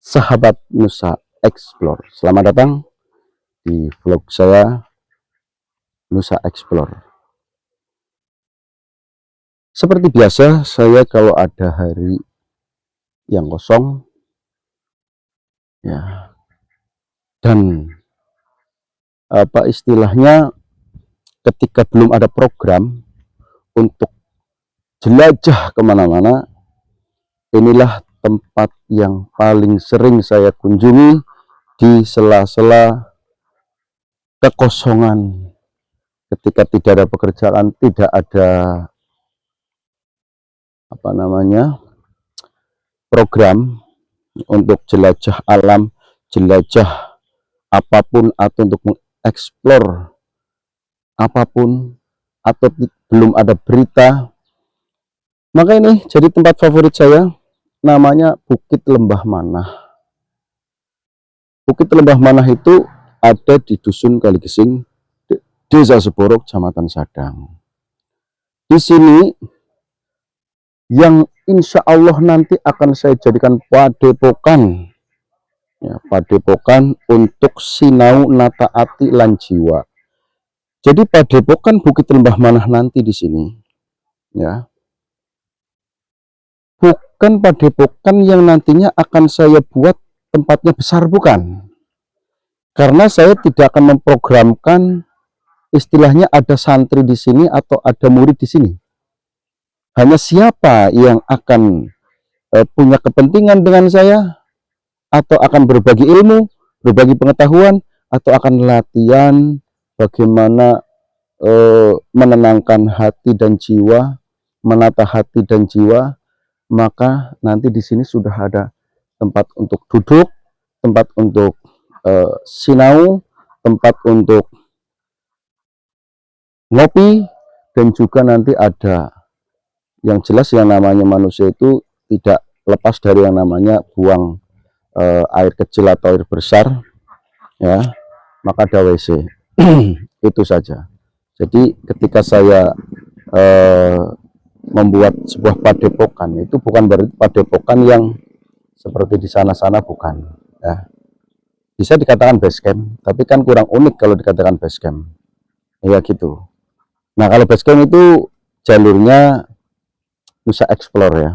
Sahabat Nusa Explore, selamat datang di vlog saya Nusa Explore. Seperti biasa, saya kalau ada hari yang kosong, ya, dan apa istilahnya, ketika belum ada program untuk jelajah kemana-mana, inilah tempat yang paling sering saya kunjungi di sela-sela kekosongan. Ketika tidak ada pekerjaan, tidak ada program untuk jelajah alam, jelajah apapun, atau untuk mengeksplor apapun, atau belum ada berita, maka ini jadi tempat favorit saya, namanya Bukit Lembah Manah. Bukit Lembah Manah itu ada di Dusun Kaligesing, Desa Seborok, Kecamatan Sadang. Di sini yang insya Allah nanti akan saya jadikan padepokan, ya, padepokan untuk sinau nata ati lan jiwa. Jadi padepokan Bukit Lembah Manah nanti di sini, ya, bukan padepokan yang nantinya akan saya buat tempatnya besar, bukan. Karena saya tidak akan memprogramkan istilahnya ada santri di sini atau ada murid di sini. Hanya siapa yang akan punya kepentingan dengan saya, atau akan berbagi ilmu, berbagi pengetahuan, atau akan latihan bagaimana menenangkan hati dan jiwa, menata hati dan jiwa, maka nanti di sini sudah ada tempat untuk duduk, tempat untuk sinau, tempat untuk ngopi, dan juga nanti ada yang jelas yang namanya manusia itu tidak lepas dari yang namanya buang air kecil atau air besar, ya, maka ada WC. Itu saja. Jadi ketika saya membuat sebuah padepokan, itu bukan berarti padepokan yang seperti di sana-sana, bukan, ya. Bisa dikatakan base camp, tapi kan kurang unik kalau dikatakan base camp, ya gitu. Nah, kalau base camp itu jalurnya Nusa Explore, ya,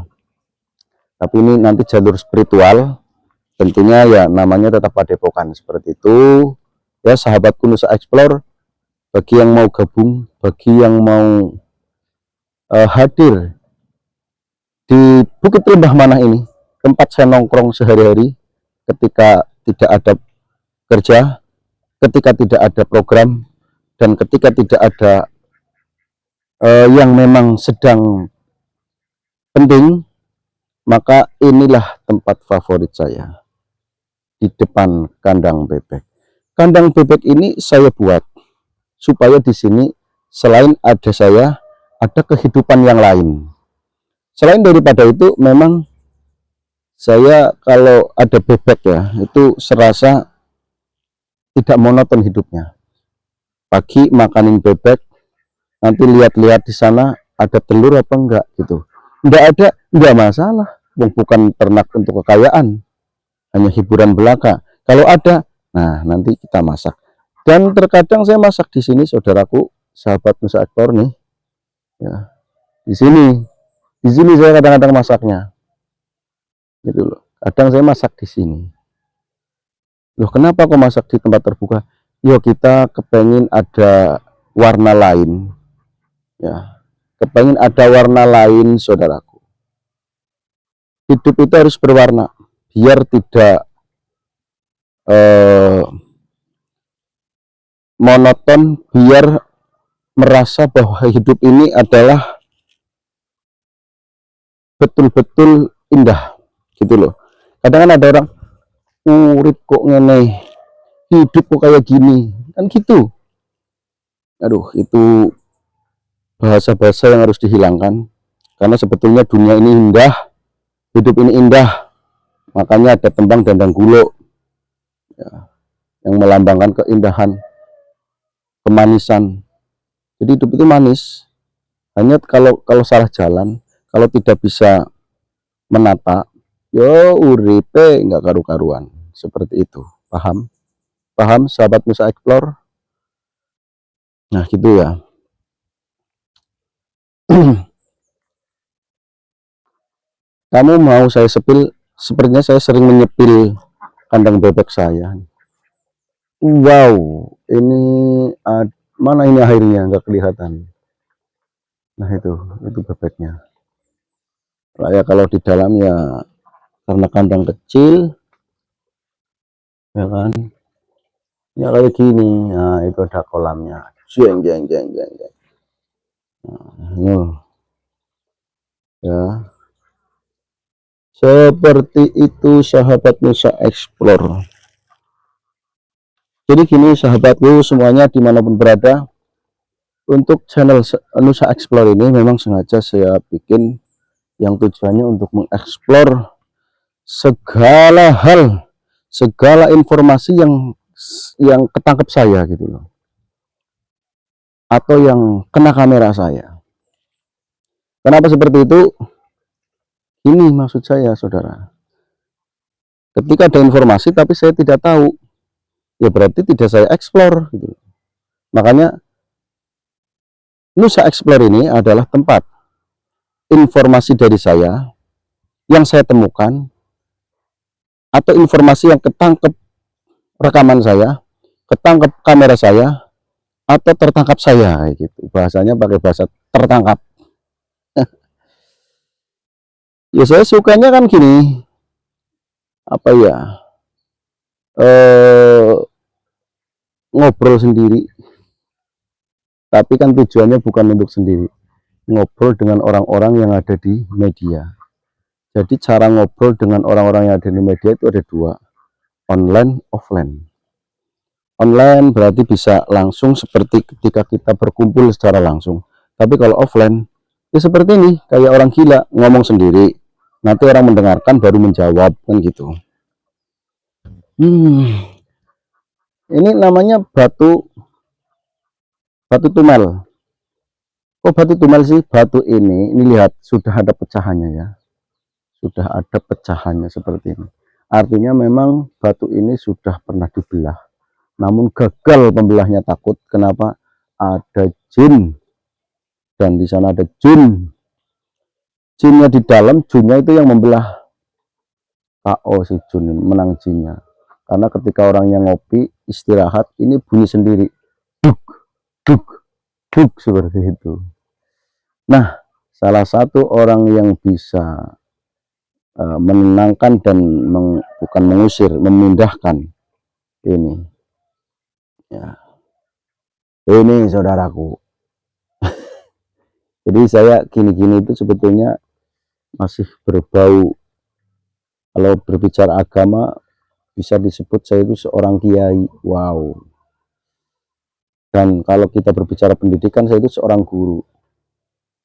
tapi ini nanti jalur spiritual, tentunya ya namanya tetap padepokan seperti itu, ya. Sahabatku Nusa Explore, bagi yang mau gabung, bagi yang mau hadir di Bukit Lembah Manah ini, tempat saya nongkrong sehari-hari ketika tidak ada kerja, ketika tidak ada program, dan ketika tidak ada yang memang sedang penting, maka inilah tempat favorit saya, di depan kandang bebek. Kandang bebek ini saya buat supaya di sini selain ada saya, ada kehidupan yang lain. Selain daripada itu, memang saya kalau ada bebek, ya, itu serasa tidak monoton hidupnya. Pagi makanin bebek, nanti lihat-lihat di sana ada telur apa enggak gitu. Enggak ada, enggak masalah. Bukan ternak untuk kekayaan, hanya hiburan belaka. Kalau ada, nah nanti kita masak. Dan terkadang saya masak di sini, saudaraku, sahabat Nusa Explore nih, ya, di sini saya kadang-kadang masaknya, gitu loh. Kadang saya masak di sini. Loh, kenapa kok masak di tempat terbuka? Yo, kita kepengen ada warna lain, ya, kepengen ada warna lain, saudaraku. Hidup itu harus berwarna, biar tidak monoton, biar merasa bahwa hidup ini adalah betul-betul indah, gitu loh. Kadang kan ada orang, urip kok ngene, hidup kok kayak gini, kan gitu. Aduh, itu bahasa-bahasa yang harus dihilangkan, karena sebetulnya dunia ini indah, hidup ini indah. Makanya ada tembang Dandang Gulo, ya, yang melambangkan keindahan, kemanisan. Jadi hidup itu manis, hanya kalau salah jalan, kalau tidak bisa menata, yo uripe nggak karu-karuan. Seperti itu. Paham? Paham sahabat Nusa Explore? Nah gitu ya. Kamu mau saya sepil? Sepertinya saya sering menyepil kandang bebek saya. Wow, ini mana ini akhirnya nggak kelihatan. Nah itu bebeknya. Lah ya kalau di dalam ya karena kandang kecil, ya kan, ya kayak gini. Nah itu ada kolamnya. Jeng jeng jeng jeng jeng. Nah, ya seperti itu sahabat Nusa Explore. Jadi gini sahabatku semuanya dimanapun berada, untuk channel Nusa Explore ini memang sengaja saya bikin yang tujuannya untuk mengeksplor segala hal, segala informasi yang ketangkep saya gitu loh, atau yang kena kamera saya. Kenapa seperti itu? Ini maksud saya saudara, ketika ada informasi tapi saya tidak tahu, ya berarti tidak saya eksplor gitu. Makanya Nusa Explore ini adalah tempat informasi dari saya yang saya temukan, atau informasi yang ketangkep rekaman saya, ketangkep kamera saya, atau tertangkap saya gitu. Bahasanya pakai bahasa tertangkap. Ya saya sukanya kan gini, apa ya, ngobrol sendiri, tapi kan tujuannya bukan untuk sendiri, ngobrol dengan orang-orang yang ada di media. Jadi cara ngobrol dengan orang-orang yang ada di media itu ada dua, online, offline. Online berarti bisa langsung seperti ketika kita berkumpul secara langsung. Tapi kalau offline, ya seperti ini, kayak orang gila, ngomong sendiri. Nanti orang mendengarkan baru menjawab, kan gitu. Ini namanya batu tumel. Kok batu tumel sih? Batu ini lihat, sudah ada pecahannya ya. Sudah ada pecahannya seperti ini. Artinya memang batu ini sudah pernah dibelah. Namun gagal pembelahnya, takut. Kenapa? Ada jin. Dan di sana ada jin. Jinnya di dalam, jinnya itu yang membelah. KO si jin, menang jinnya. Karena ketika orangnya ngopi, istirahat, ini bunyi sendiri. Duk, duk, duk, seperti itu. Nah, salah satu orang yang bisa menenangkan dan bukan mengusir, memindahkan ini. Ya. Ini saudaraku. Jadi saya gini-gini itu sebetulnya masih berbau, kalau berbicara agama bisa disebut saya itu seorang kiai. Wow. Dan kalau kita berbicara pendidikan, saya itu seorang guru.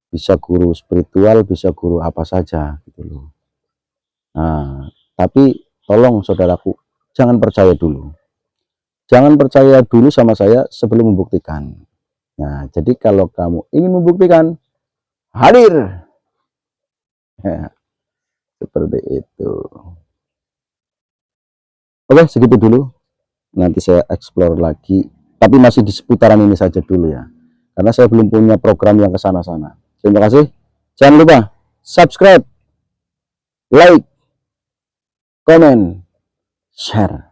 Bisa guru spiritual, bisa guru apa saja gitu loh. Nah, tapi tolong saudaraku, jangan percaya dulu. Jangan percaya dulu sama saya sebelum membuktikan. Nah, jadi kalau kamu ingin membuktikan, hadir. Ya, seperti itu. Oke, segitu dulu. Nanti saya explore lagi. Tapi masih di seputaran ini saja dulu ya. Karena saya belum punya program yang ke sana-sana. Terima kasih. Jangan lupa subscribe, like, comment, share.